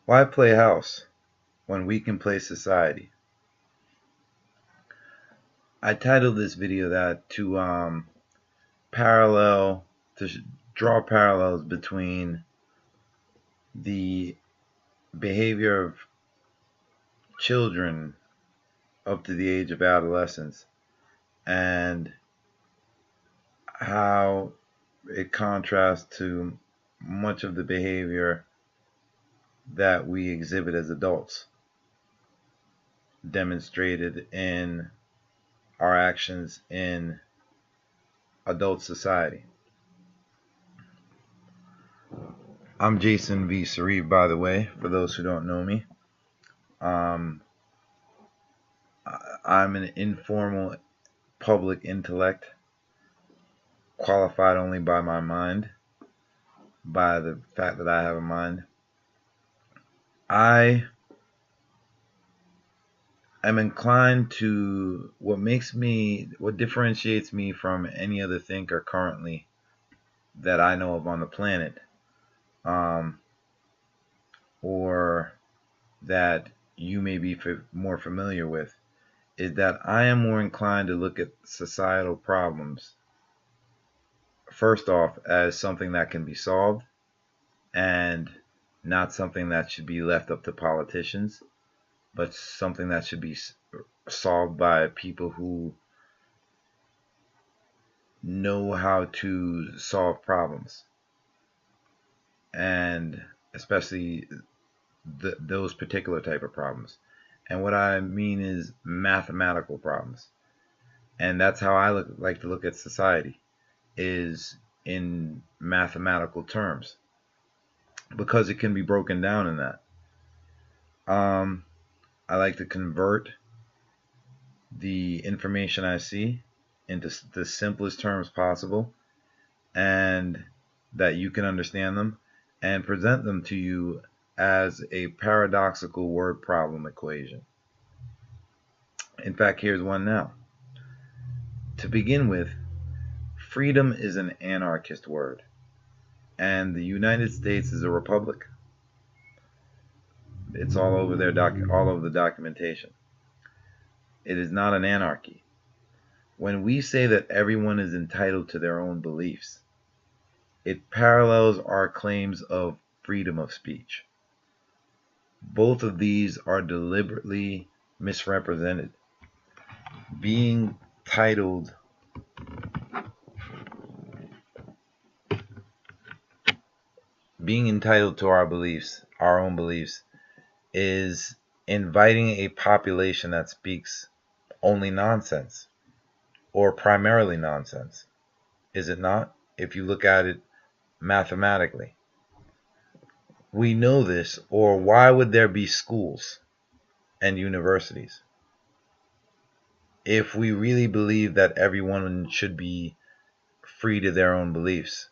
Why play house when we can play society? I titled this video that to parallel to draw parallels between the behavior of children up to the age of adolescence and how it contrasts to much of the behavior that we exhibit as adults, demonstrated in our actions in adult society. I'm Jason V. Sareve, by the way, for those who don't know me. I'm an informal public intellect, qualified only by my mind, by the fact that I have a mind. I am inclined to what differentiates me from any other thinker currently that I know of on the planet, or that you may be more familiar with, is that I am more inclined to look at societal problems first off as something that can be solved and not something that should be left up to politicians, but something that should be solved by people who know how to solve problems, and especially those particular type of problems. And what I mean is mathematical problems. And that's how I like to look at society, is in mathematical terms, because it can be broken down in that. I like to convert the information I see into the simplest terms possible, and that you can understand them, and present them to you as a paradoxical word problem equation. In fact, here's one now. To begin with, freedom is an anarchist word, and the United States is a republic. It's all over all over the documentation. It is not an anarchy. When we say that everyone is entitled to their own beliefs, it parallels our claims of freedom of speech. Both of these are deliberately misrepresented. Being entitled to our beliefs, our own beliefs, is inviting a population that speaks only nonsense, or primarily nonsense. Is it not? If you look at it mathematically. We know this, or why would there be schools and universities? If we really believe that everyone should be free to their own beliefs,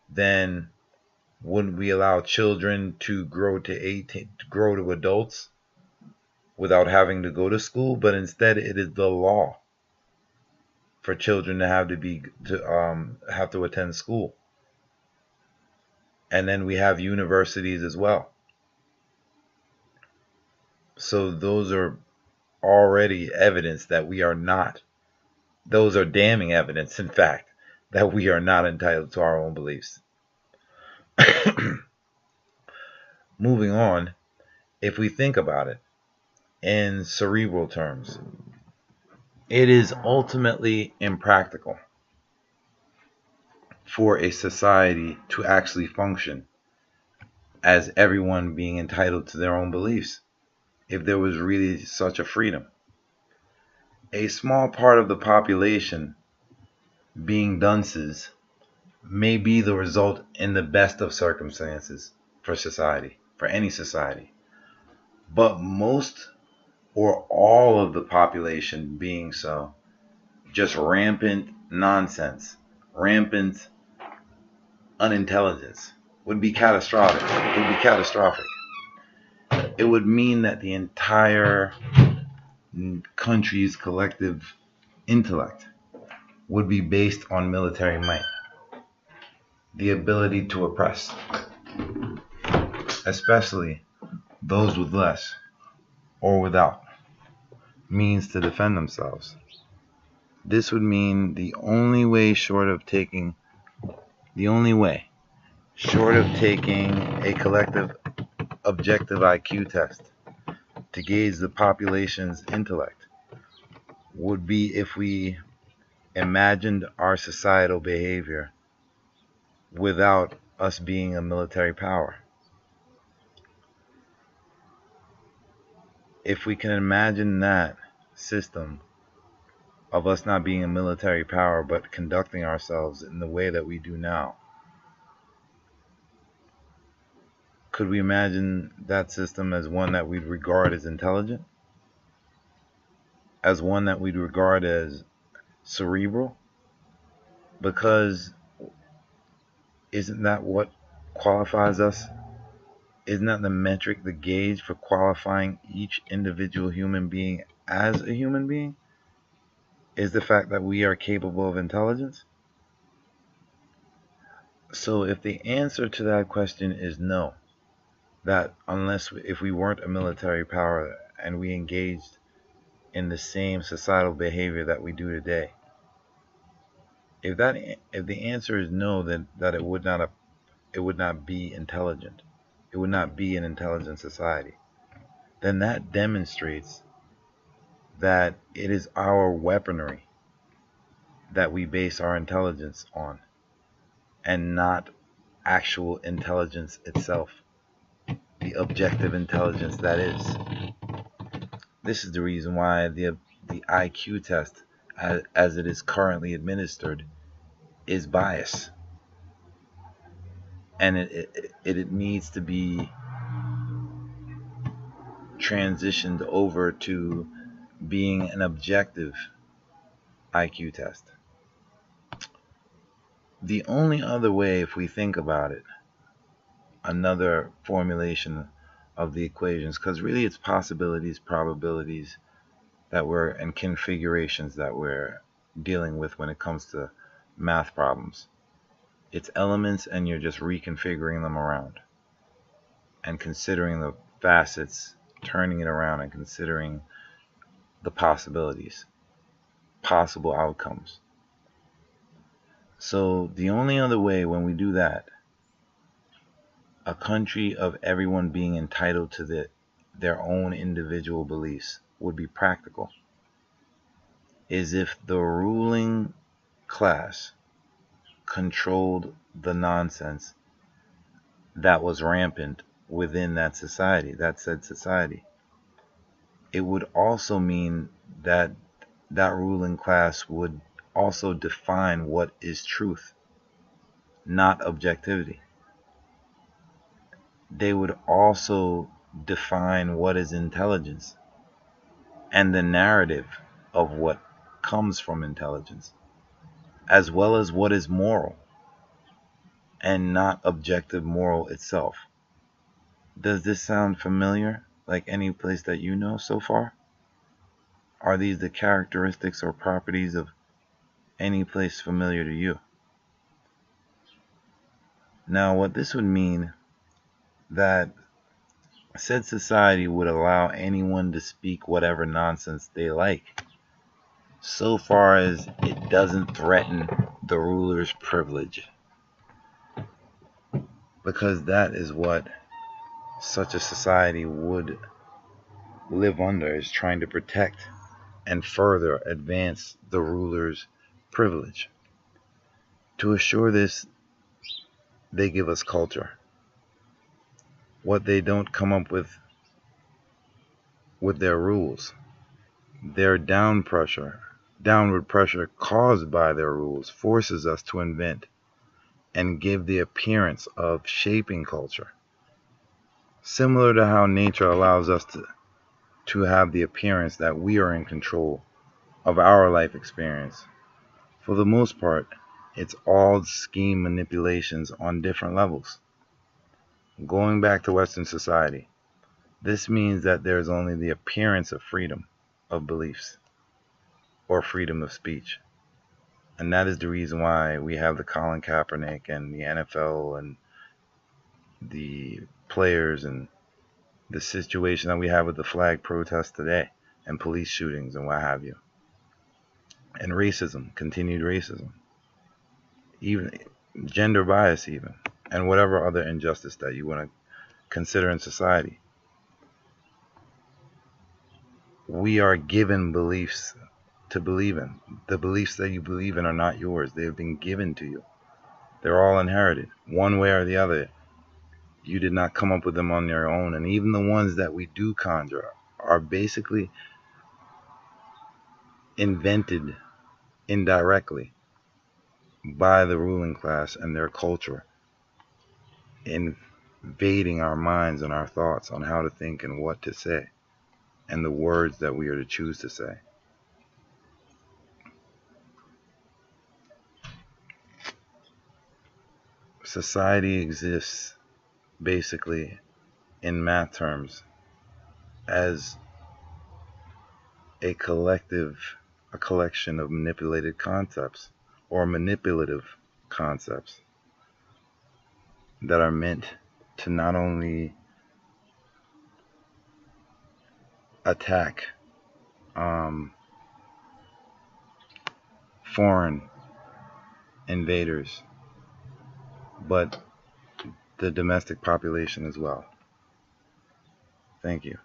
then wouldn't we allow children to grow to adults without having to go to school? But instead, it is the law for children to have to attend school. And then we have universities as well. So those are already evidence that we are not. Those are damning evidence, in fact, that we are not entitled to our own beliefs. Moving on, if we think about it in cerebral terms, it is ultimately impractical for a society to actually function as everyone being entitled to their own beliefs, if there was really such a freedom. A small part of the population being dunces may be the result in the best of circumstances for society, for any society. But most or all of the population being so, just rampant nonsense, rampant unintelligence, would be catastrophic. It would mean that the entire country's collective intellect would be based on military might, the ability to oppress, especially those with less or without means to defend themselves. This would mean the only way short of taking a collective objective IQ test to gauge the population's intellect would be if we imagined our societal behavior without us being a military power. If we can imagine that system of us not being a military power but conducting ourselves in the way that we do now, could we imagine that system as one that we'd regard as intelligent? As one that we'd regard as cerebral? Because isn't that what qualifies us? Isn't that the metric, the gauge for qualifying each individual human being as a human being? Is the fact that we are capable of intelligence? So if the answer to that question is no, that if we weren't a military power and we engaged in the same societal behavior that we do today, if the answer is no, then that it would not be intelligent. It would not be an intelligent society. Then that demonstrates that it is our weaponry that we base our intelligence on, and not actual intelligence itself, the objective intelligence that is. This is the reason why the IQ test, as it is currently administered, is biased, and it needs to be transitioned over to being an objective IQ test. The only other way, if we think about it, another formulation of the equations, because really it's possibilities, probabilities and configurations that we're dealing with when it comes to math problems. It's elements, and you're just reconfiguring them around and considering the facets, turning it around and considering the possibilities, possible outcomes. So the only other way when we do that, a country of everyone being entitled to their own individual beliefs would be practical, is if the ruling class controlled the nonsense that was rampant within that said society. It would also mean that that ruling class would also define what is truth, not objectivity. They would also define what is intelligence and the narrative of what comes from intelligence, as well as what is moral and not objective moral itself. Does this sound familiar, like any place that you know so far? Are these the characteristics or properties of any place familiar to you? Now, what this would mean, that said society would allow anyone to speak whatever nonsense they like, so far as it doesn't threaten the ruler's privilege. Because that is what such a society would live under, is trying to protect and further advance the ruler's privilege. To assure this, they give us culture. What they don't come up with their rules, their downward pressure caused by their rules, forces us to invent and give the appearance of shaping culture. Similar to how nature allows us to have the appearance that we are in control of our life experience. For the most part, it's all scheme manipulations on different levels. Going back to Western society, this means that there is only the appearance of freedom of beliefs or freedom of speech. And that is the reason why we have the Colin Kaepernick and the NFL and the players and the situation that we have with the flag protests today and police shootings and what have you, and racism, continued racism, even gender bias, even, and whatever other injustice that you want to consider in society. We are given beliefs to believe in. The beliefs that you believe in are not yours. They have been given to you. They're all inherited, one way or the other. You did not come up with them on your own. And even the ones that we do conjure are basically invented indirectly by the ruling class and their culture, invading our minds and our thoughts on how to think and what to say, and the words that we are to choose to say. Society exists basically in math terms as a collection of manipulated concepts or manipulative concepts that are meant to not only attack foreign invaders, but the domestic population as well. Thank you.